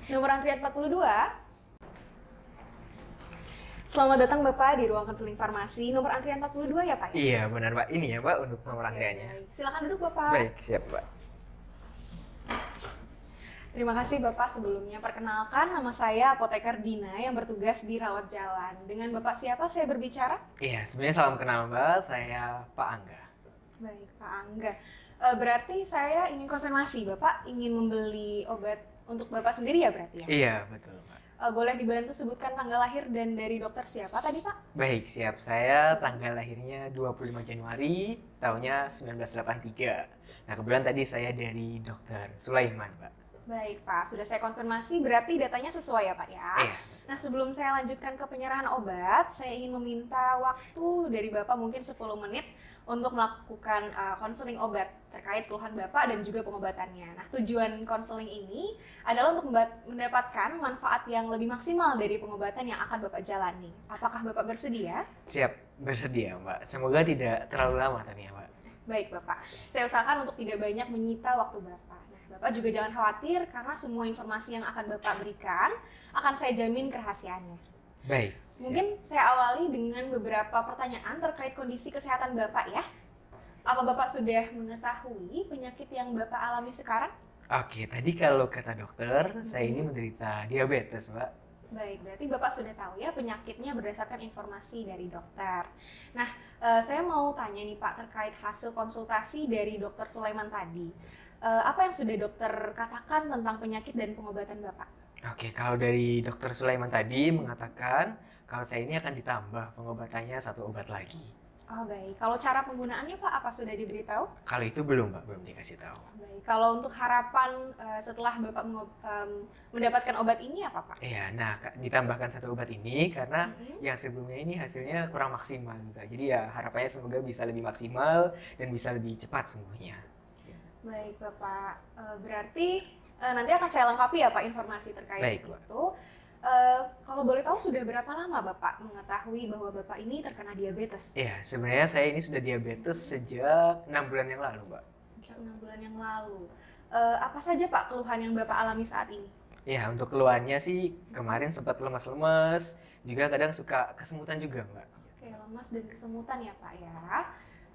Nomor antrian 42. Selamat datang Bapak di ruang konseling farmasi. Nomor antrian 42 ya Pak? Iya benar Mbak, ini ya Mbak untuk nomor antriannya. Baik. Silakan duduk Bapak. Baik, siap Mbak. Terima kasih Bapak sebelumnya. Perkenalkan, nama saya Apoteker Dina yang bertugas di rawat jalan. Dengan Bapak siapa saya berbicara? Iya, sebenarnya salam kenal Mbak, saya Pak Angga. Baik Pak Angga. Berarti saya ingin konfirmasi, Bapak ingin membeli obat untuk Bapak sendiri ya berarti ya? Iya, betul Mbak. Boleh dibantu sebutkan tanggal lahir dan dari dokter siapa tadi Pak? Baik, siap. Saya tanggal lahirnya 25 Januari, tahunnya 1983. Nah, kebetulan tadi saya dari Dokter Sulaiman, Mbak. Baik Pak, sudah saya konfirmasi berarti datanya sesuai ya Pak ya? Iya. Nah sebelum saya lanjutkan ke penyerahan obat, saya ingin meminta waktu dari Bapak mungkin 10 menit untuk melakukan konseling obat terkait keluhan Bapak dan juga pengobatannya. Nah tujuan konseling ini adalah untuk mendapatkan manfaat yang lebih maksimal dari pengobatan yang akan Bapak jalani. Apakah Bapak bersedia? Siap, bersedia Mbak. Semoga tidak terlalu lama tapi ya Mbak. Baik Bapak, saya usahakan untuk tidak banyak menyita waktu Bapak. Bapak juga jangan khawatir karena semua informasi yang akan Bapak berikan akan saya jamin kerahasiaannya. Baik. Mungkin saya awali dengan beberapa pertanyaan terkait kondisi kesehatan Bapak ya. Apa Bapak sudah mengetahui penyakit yang Bapak alami sekarang? Oke, tadi kalau kata dokter, saya ini menderita diabetes Mbak. Baik, berarti Bapak sudah tahu ya penyakitnya berdasarkan informasi dari dokter. Nah, saya mau tanya nih Pak terkait hasil konsultasi dari Dokter Sulaiman tadi. Apa yang sudah dokter katakan tentang penyakit dan pengobatan Bapak? Oke, kalau dari Dokter Sulaiman tadi mengatakan kalau saya ini akan ditambah pengobatannya satu obat lagi. Oh baik, kalau cara penggunaannya Pak apa sudah diberitahu? Kalau itu belum Mbak, belum dikasih tahu. Baik, kalau untuk harapan setelah Bapak mendapatkan obat ini apa Pak? Iya, nah ditambahkan satu obat ini karena yang sebelumnya ini hasilnya kurang maksimal gitu. Jadi ya harapannya semoga bisa lebih maksimal dan bisa lebih cepat semuanya. Baik Bapak, berarti nanti akan saya lengkapi ya Pak informasi terkait Baik, itu. Kalau boleh tahu sudah berapa lama Bapak mengetahui bahwa Bapak ini terkena diabetes? Iya, sebenarnya saya ini sudah diabetes sejak 6 bulan yang lalu, Mbak. Sejak 6 bulan yang lalu. Apa saja Pak keluhan yang Bapak alami saat ini? Iya, untuk keluhannya sih kemarin sempat lemas-lemas, juga kadang suka kesemutan juga, Mbak. Oke, lemas dan kesemutan ya Pak ya.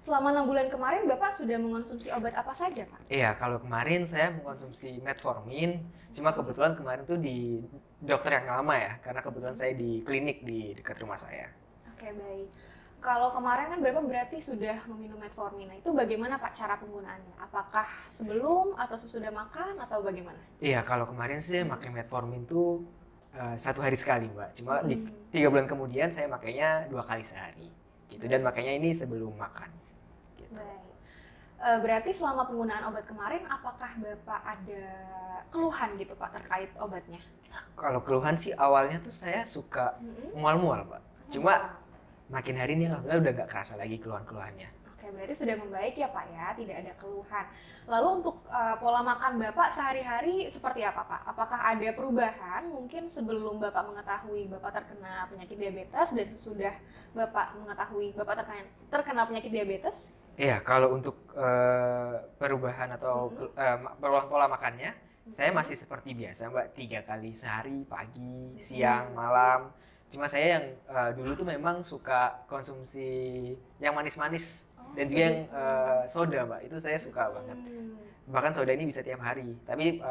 Selama 6 bulan kemarin Bapak sudah mengonsumsi obat apa saja Pak? Iya, kalau kemarin saya mengkonsumsi metformin, cuma kebetulan kemarin tuh di dokter yang lama ya, karena kebetulan saya di klinik di dekat rumah saya. Oke, baik. Kalau kemarin kan Bapak berarti sudah meminum metformin. Nah, itu bagaimana Pak cara penggunaannya? Apakah sebelum atau sesudah makan atau bagaimana? Iya, kalau kemarin sih pakai metformin tuh 1 hari sekali, Mbak. Cuma di 3 bulan kemudian saya makainya 2 kali sehari. Gitu, dan makanya ini sebelum makan. Gitu. Baik. Berarti selama penggunaan obat kemarin, apakah Bapak ada keluhan gitu Pak terkait obatnya? Kalau keluhan sih awalnya tuh saya suka mual-mual, Pak. Cuma makin hari ini alhamdulillah udah nggak kerasa lagi keluhan-keluhannya. Oke, berarti sudah membaik ya Pak ya, tidak ada keluhan. Lalu untuk pola makan Bapak sehari-hari seperti apa Pak? Apakah ada perubahan mungkin sebelum Bapak mengetahui Bapak terkena penyakit diabetes dan sesudah Bapak mengetahui Bapak terkena penyakit diabetes? Iya, kalau untuk perubahan atau pola makannya, saya masih seperti biasa, Mbak. 3 kali sehari, pagi, siang, malam. Cuma saya yang dulu tuh memang suka konsumsi yang manis-manis dan juga yang soda, Mbak. Itu saya suka banget. Bahkan soda ini bisa tiap hari. Tapi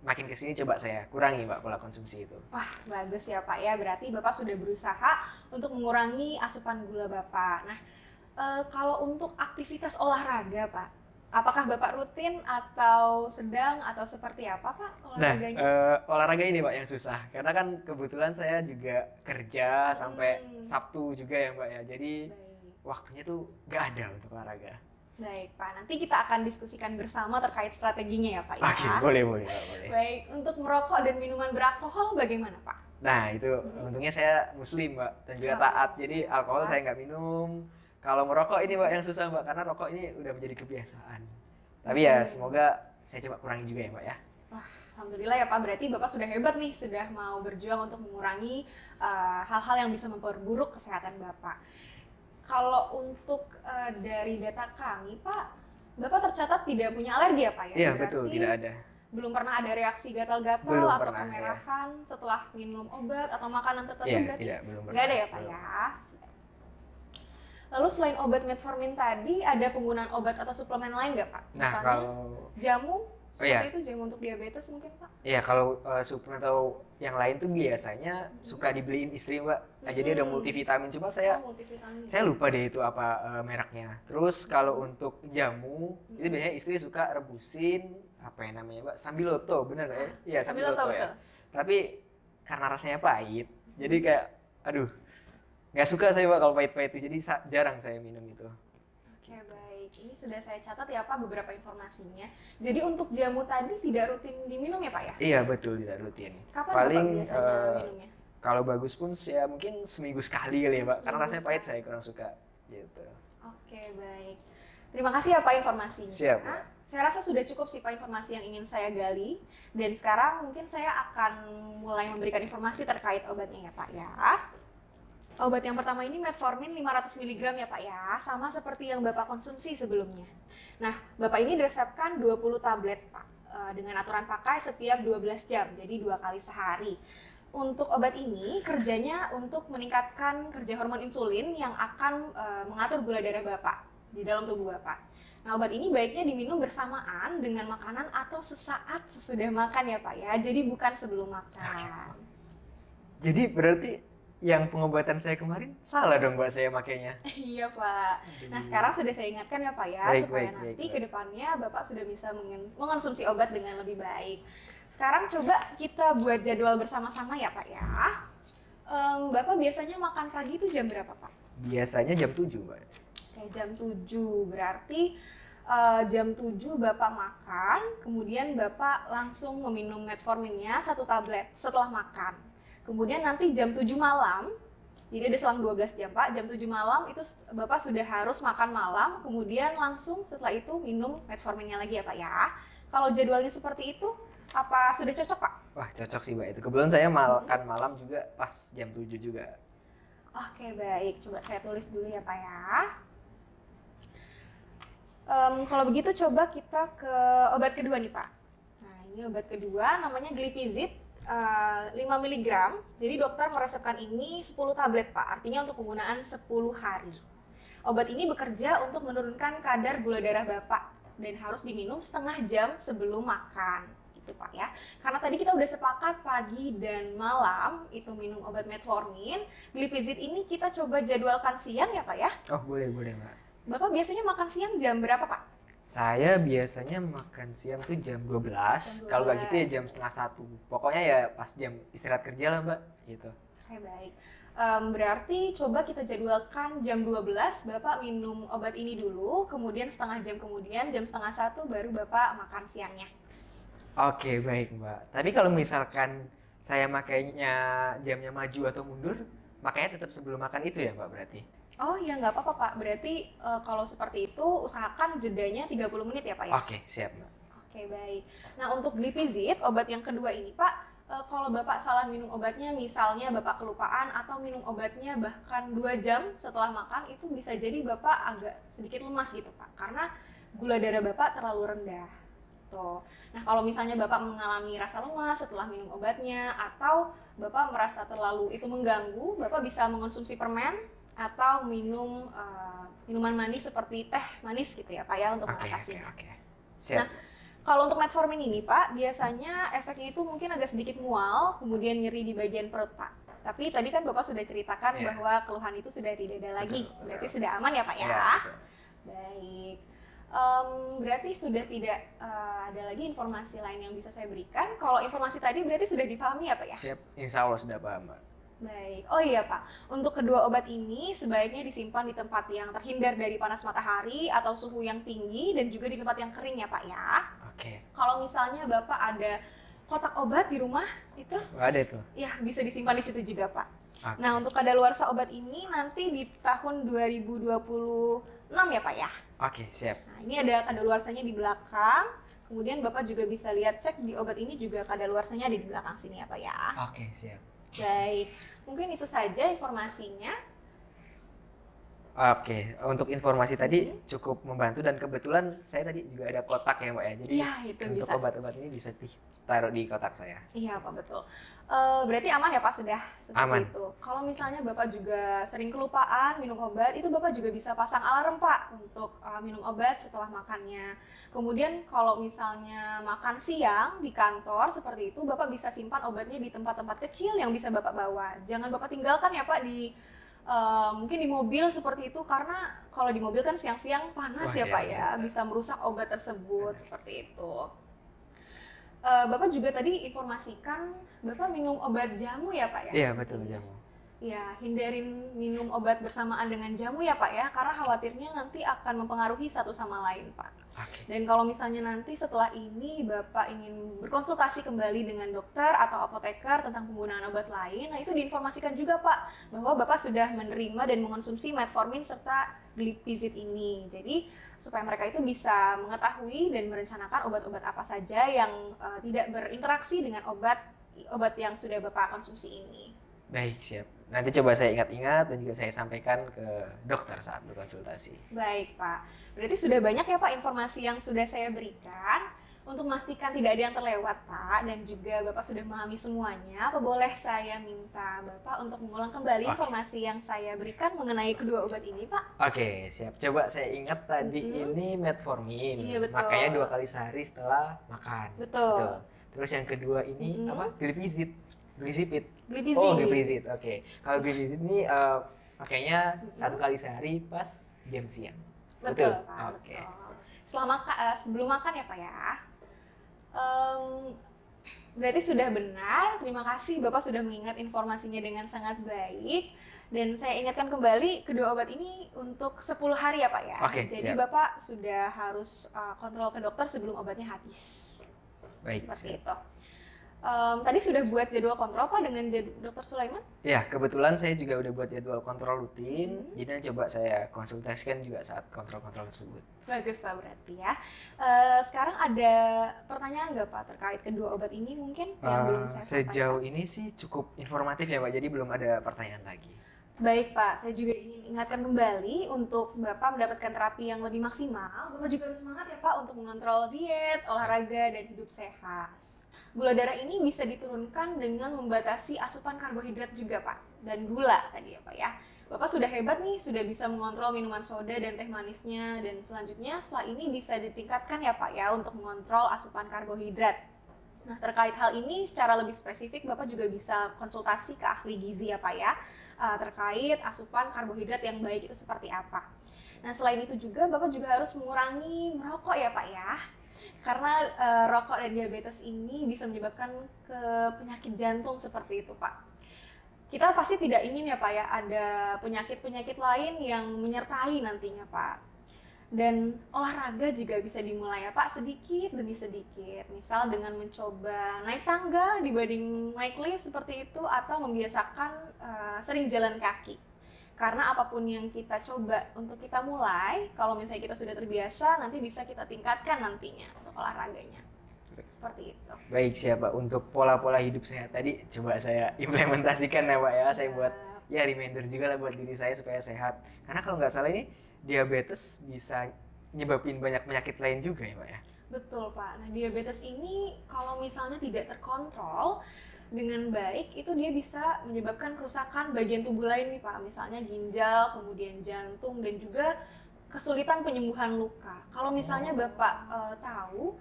makin kesini coba saya kurangi, Mbak, pola konsumsi itu. Wah, bagus ya Pak ya. Berarti Bapak sudah berusaha untuk mengurangi asupan gula Bapak. Nah, kalau untuk aktivitas olahraga Pak, apakah Bapak rutin atau sedang atau seperti apa Pak olahraganya? Olahraga ini Mbak yang susah. Karena kan kebetulan saya juga kerja sampai Sabtu juga ya Mbak ya. Jadi waktunya tuh gak ada untuk olahraga. Baik Pak, nanti kita akan diskusikan bersama terkait strateginya ya Pak ya. Oke, boleh Pak, boleh. Baik, untuk merokok dan minuman beralkohol bagaimana Pak? Nah itu untungnya saya muslim Mbak dan juga taat. Jadi alkohol saya nggak minum. Kalau merokok ini Mbak yang susah Mbak, karena rokok ini udah menjadi kebiasaan. Tapi ya semoga saya coba kurangi juga ya Mbak ya. Wah, alhamdulillah ya Pak, berarti Bapak sudah hebat nih, sudah mau berjuang untuk mengurangi hal-hal yang bisa memperburuk kesehatan Bapak. Kalau untuk dari data kami Pak, Bapak tercatat tidak punya alergi ya Pak ya? Iya Berarti betul, tidak ada. belum pernah ada reaksi gatal-gatal Belum atau pernah, ya. kemerahan setelah minum obat atau makanan tertentu Iya, berarti? tidak, belum Nggak ada pernah. ya Pak Belum. ya? Lalu selain obat metformin tadi, ada penggunaan obat atau suplemen lain nggak Pak? Nah, Misalnya kalau jamu, seperti iya. itu jamu untuk diabetes mungkin Pak? ya kalau suplemen atau yang lain tuh biasanya suka dibeliin istri Mbak. Nah, jadi ada multivitamin, cuma Oh, multivitamin. saya lupa deh itu apa mereknya. Terus kalau untuk jamu itu biasanya istri suka rebusin apa yang namanya Mbak, Sambiloto, bener nggak ya? Iya, Sambiloto, Sambiloto ya. betul. Tapi karena rasanya pahit, jadi kayak aduh, nggak suka saya Mbak kalau pahit-pahit itu, jadi jarang saya minum itu. Oke, baik. Ini sudah saya catat ya Pak beberapa informasinya. Jadi untuk jamu tadi tidak rutin diminum ya Pak ya? Iya betul, tidak rutin. Kapan Paling Bapak biasanya minumnya? kalau bagus pun ya mungkin seminggu sekali kali ya Mbak, karena Seminggu rasanya pahit sekali. saya kurang suka gitu. Oke, baik. Terima kasih ya Pak informasinya. Siap, Pak. Saya rasa sudah cukup sih Pak informasi yang ingin saya gali. Dan sekarang mungkin saya akan mulai memberikan informasi terkait obatnya ya Pak ya. Obat yang pertama ini metformin 500 mg ya Pak ya. Sama seperti yang Bapak konsumsi sebelumnya. Nah, Bapak ini diresepkan 20 tablet Pak. Dengan aturan pakai setiap 12 jam, jadi 2 kali sehari. Untuk obat ini kerjanya untuk meningkatkan kerja hormon insulin yang akan mengatur gula darah Bapak di dalam tubuh Bapak. Nah, obat ini baiknya diminum bersamaan dengan makanan atau sesaat sesudah makan ya Pak ya. Jadi bukan sebelum makan. Jadi berarti yang pengobatan saya kemarin salah dong Mbak saya makainya. Iya Pak. Nah sekarang sudah saya ingatkan ya Pak ya, Baik, supaya baik, nanti baik. ke depannya Bapak sudah bisa mengonsumsi obat dengan lebih baik. Sekarang coba kita buat jadwal bersama-sama ya Pak ya. Bapak biasanya makan pagi itu jam berapa Pak? Biasanya jam 7 Mbak. Oke, jam 7. Berarti jam 7 Bapak makan, kemudian Bapak langsung meminum metforminnya 1 tablet setelah makan. Kemudian nanti jam 7 malam, jadi ada selang 12 jam Pak, jam 7 malam itu Bapak sudah harus makan malam, kemudian langsung setelah itu minum metforminnya lagi ya Pak ya. Kalau jadwalnya seperti itu, apa sudah cocok Pak? Wah cocok sih Mbak itu. Kebetulan saya makan malam juga pas jam 7 juga. Oke baik, coba saya tulis dulu ya Pak ya. Kalau begitu coba kita ke obat kedua nih Pak. Nah ini obat kedua namanya Glipizid 5 mg. Jadi dokter meresepkan ini 10 tablet Pak, artinya untuk penggunaan 10 hari. Obat ini bekerja untuk menurunkan kadar gula darah Bapak dan harus diminum setengah jam sebelum makan. Gitu Pak ya. Karena tadi kita udah sepakat pagi dan malam itu minum obat metformin. Glipizid ini kita coba jadwalkan siang ya Pak ya. Oh boleh Mbak. Bapak biasanya makan siang jam berapa Pak? Saya biasanya makan siang tuh jam 12. Kalau nggak gitu ya jam setengah 1. Pokoknya ya pas jam istirahat kerja lah Mbak gitu. Oke baik. Berarti coba kita jadwalkan jam 12 Bapak minum obat ini dulu, kemudian setengah jam kemudian jam setengah 1 baru Bapak makan siangnya. Oke baik Mbak. Tapi kalau misalkan saya makainya jamnya maju atau mundur, makanya tetap sebelum makan itu ya Mbak berarti? Oh ya nggak apa-apa Pak, berarti kalau seperti itu usahakan jedanya 30 menit ya Pak ya? Oke siap Mbak. Oke baik. Nah untuk Glipizid, obat yang kedua ini Pak, kalau Bapak salah minum obatnya, misalnya Bapak kelupaan atau minum obatnya bahkan 2 jam setelah makan, itu bisa jadi Bapak agak sedikit lemas gitu Pak, karena gula darah Bapak terlalu rendah. Tuh. Nah kalau misalnya Bapak mengalami rasa lemas setelah minum obatnya, atau Bapak merasa terlalu itu mengganggu, Bapak bisa mengonsumsi permen atau minum minuman manis seperti teh manis gitu ya Pak ya untuk mengatasinya. Oke. Siap. Nah, kalau untuk metformin ini Pak, biasanya efeknya itu mungkin agak sedikit mual, kemudian nyeri di bagian perut Pak. Tapi tadi kan Bapak sudah ceritakan Iya. bahwa keluhan itu sudah tidak ada lagi, Betul. berarti sudah aman ya Pak ya? Iya, betul. Baik. Berarti sudah tidak ada lagi informasi lain yang bisa saya berikan. Kalau informasi tadi berarti sudah dipahami ya Pak ya? Siap. Insya Allah sudah paham Mbak. Baik. Oh iya Pak, untuk kedua obat ini sebaiknya disimpan di tempat yang terhindar dari panas matahari atau suhu yang tinggi dan juga di tempat yang kering ya Pak ya. Oke. Kalau misalnya Bapak ada kotak obat di rumah itu Ada tuh. ya bisa disimpan di situ juga Pak. Oke. Nah untuk kadaluarsa obat ini nanti di tahun 2026 ya Pak ya. Oke siap. Nah ini ada kadaluarsanya di belakang. Kemudian Bapak juga bisa lihat cek di obat ini juga kadaluarsanya ada di belakang sini ya Pak ya. Oke siap. Baik, mungkin itu saja informasinya. Oke, untuk informasi tadi cukup membantu dan kebetulan saya tadi juga ada kotak ya Mbak ya. Jadi Iya, itu untuk bisa. obat-obat ini bisa ditaruh di kotak saya. Iya Pak, betul. Berarti aman ya Pak sudah seperti Aman. itu. Kalau misalnya Bapak juga sering kelupaan minum obat, itu Bapak juga bisa pasang alarm Pak untuk minum obat setelah makannya. Kemudian kalau misalnya makan siang di kantor seperti itu, Bapak bisa simpan obatnya di tempat-tempat kecil yang bisa Bapak bawa. Jangan Bapak tinggalkan ya Pak di mungkin di mobil seperti itu, karena kalau di mobil kan siang-siang panas Wah, ya ya Pak ya, benar. bisa merusak obat tersebut seperti itu. Bapak juga tadi informasikan Bapak minum obat jamu ya Pak ya? Iya, Di betul sini. jamu. Ya, hindarin minum obat bersamaan dengan jamu ya Pak ya, karena khawatirnya nanti akan mempengaruhi satu sama lain Pak. Oke. Dan kalau misalnya nanti setelah ini Bapak ingin berkonsultasi kembali dengan dokter atau apoteker tentang penggunaan obat lain, nah itu diinformasikan juga Pak, bahwa Bapak sudah menerima dan mengonsumsi metformin serta glipizid ini. Jadi supaya mereka itu bisa mengetahui dan merencanakan obat-obat apa saja yang tidak berinteraksi dengan obat yang sudah Bapak konsumsi ini. Baik, siap. Nanti coba saya ingat-ingat dan juga saya sampaikan ke dokter saat berkonsultasi. Baik Pak, berarti sudah banyak ya Pak informasi yang sudah saya berikan. Untuk memastikan tidak ada yang terlewat Pak, dan juga Bapak sudah memahami semuanya, apa boleh saya minta Bapak untuk mengulang kembali Oke. informasi yang saya berikan mengenai kedua obat ini Pak? Oke, siap. Coba saya ingat tadi ini metformin. Iya, betul. Makanya 2 kali sehari setelah makan. Betul. Terus yang kedua ini apa? Glipizid. Glisipid. Glipizid. Oh, glipizid. Oke. Kalau glipizid ini pakainya 1 kali sehari pas jam siang. Betul Pak, Oke. betul. Sebelum makan ya Pak ya. Berarti sudah benar. Terima kasih Bapak sudah mengingat informasinya dengan sangat baik. Dan saya ingatkan kembali kedua obat ini untuk 10 hari ya Pak ya. Oke, Jadi siap. Bapak sudah harus kontrol ke dokter sebelum obatnya habis. Baik, Seperti siap. itu. Tadi sudah buat jadwal kontrol Pak dengan Dokter Sulaiman? Ya, kebetulan saya juga udah buat jadwal kontrol rutin. Jadi coba saya konsultasikan juga saat kontrol-kontrol tersebut. Bagus Pak berarti ya. Sekarang ada pertanyaan nggak Pak terkait kedua obat ini mungkin yang belum saya Sejauh sampaikan? ini sih cukup informatif ya Pak, jadi belum ada pertanyaan lagi. Baik Pak, saya juga ingin ingatkan kembali untuk Bapak mendapatkan terapi yang lebih maksimal. Bapak juga harus semangat ya Pak untuk mengontrol diet, olahraga, dan hidup sehat. Gula darah ini bisa diturunkan dengan membatasi asupan karbohidrat juga Pak, dan gula tadi ya Pak ya. Bapak sudah hebat nih, sudah bisa mengontrol minuman soda dan teh manisnya, dan selanjutnya setelah ini bisa ditingkatkan ya Pak ya untuk mengontrol asupan karbohidrat. Nah, terkait hal ini secara lebih spesifik Bapak juga bisa konsultasi ke ahli gizi ya Pak ya, terkait asupan karbohidrat yang baik itu seperti apa. Nah, selain itu juga Bapak juga harus mengurangi merokok ya Pak ya. Karena rokok dan diabetes ini bisa menyebabkan ke penyakit jantung seperti itu Pak. Kita pasti tidak ingin ya Pak ya ada penyakit-penyakit lain yang menyertai nantinya Pak. Dan olahraga juga bisa dimulai ya Pak, sedikit demi sedikit. Misal dengan mencoba naik tangga dibanding naik lift seperti itu, atau membiasakan sering jalan kaki. Karena apapun yang kita coba untuk kita mulai, kalau misalnya kita sudah terbiasa, nanti bisa kita tingkatkan nantinya untuk olahraganya. Seperti itu. Baik, siapa untuk pola-pola hidup sehat tadi coba saya implementasikan ya Pak ya. Saya buat ya reminder juga lah buat diri saya supaya sehat. Karena kalau nggak salah ini diabetes bisa nyebabin banyak penyakit lain juga ya Pak ya. Betul Pak. Nah, diabetes ini kalau misalnya tidak terkontrol dengan baik, itu dia bisa menyebabkan kerusakan bagian tubuh lain nih Pak. Misalnya ginjal, kemudian jantung, dan juga kesulitan penyembuhan luka. Kalau misalnya Bapak tahu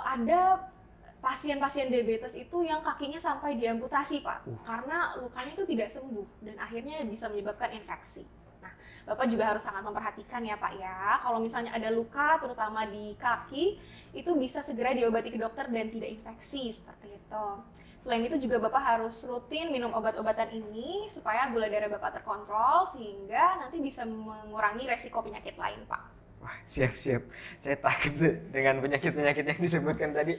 ada pasien-pasien diabetes itu yang kakinya sampai diamputasi Pak, karena lukanya itu tidak sembuh dan akhirnya bisa menyebabkan infeksi. Nah, Bapak juga harus sangat memperhatikan ya Pak ya, kalau misalnya ada luka terutama di kaki, itu bisa segera diobati ke dokter dan tidak infeksi seperti itu. Selain itu juga Bapak harus rutin minum obat-obatan ini supaya gula darah Bapak terkontrol sehingga nanti bisa mengurangi resiko penyakit lain Pak. Wah, siap-siap. Saya takut dengan penyakit-penyakit yang disebutkan tadi.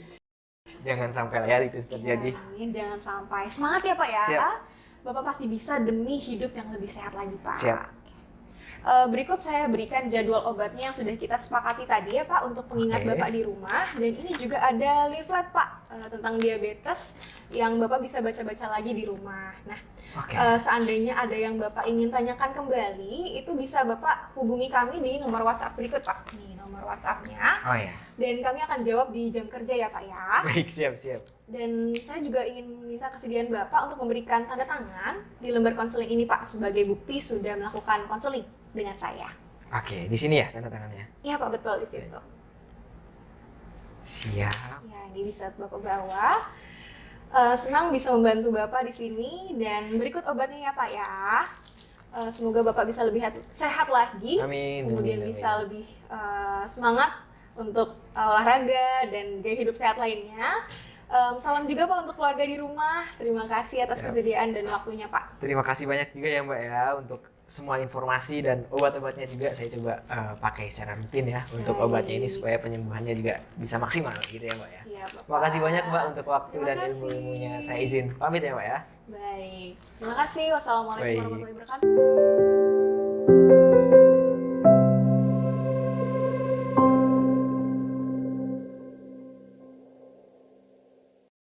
Jangan sampai ya itu terjadi. Amin, jangan sampai. Semangat ya Pak ya. Siap. Bapak pasti bisa demi hidup yang lebih sehat lagi Pak. Siap. Berikut saya berikan jadwal obatnya yang sudah kita sepakati tadi ya Pak untuk pengingat Oke. Bapak di rumah. Dan ini juga ada leaflet Pak tentang diabetes yang Bapak bisa baca-baca lagi di rumah. Nah, Oke. seandainya ada yang Bapak ingin tanyakan kembali, itu bisa Bapak hubungi kami di nomor WhatsApp berikut Pak. Nih nomor WhatsApp-nya. Oh ya. Dan kami akan jawab di jam kerja ya Pak ya. Baik, siap. Dan saya juga ingin meminta kesediaan Bapak untuk memberikan tanda tangan di lembar konseling ini Pak sebagai bukti sudah melakukan konseling dengan saya. Oke, di sini ya tanda tangannya. Iya Pak, betul di situ. Siap. Ya, ini bisa Bapak bawa. Senang bisa membantu Bapak di sini dan berikut obatnya ya Pak ya. Semoga Bapak bisa lebih sehat lagi. Amin. Kemudian amin. bisa lebih semangat untuk olahraga dan gaya hidup sehat lainnya. Salam juga Pak untuk keluarga di rumah. Terima kasih atas Siap. kesediaan dan waktunya Pak. Terima kasih banyak juga ya Mbak ya untuk semua informasi dan obat-obatnya juga saya coba pakai secara rutin ya untuk Baik. obatnya ini supaya penyembuhannya juga bisa maksimal gitu ya Mbak ya. Siap Bapak. Makasih banyak Mbak untuk waktu Terima dan kasih. ilmu-ilmunya. Saya izin pamit ya Mbak ya. Baik. Terima kasih. Wassalamualaikum Baik. warahmatullahi wabarakatuh.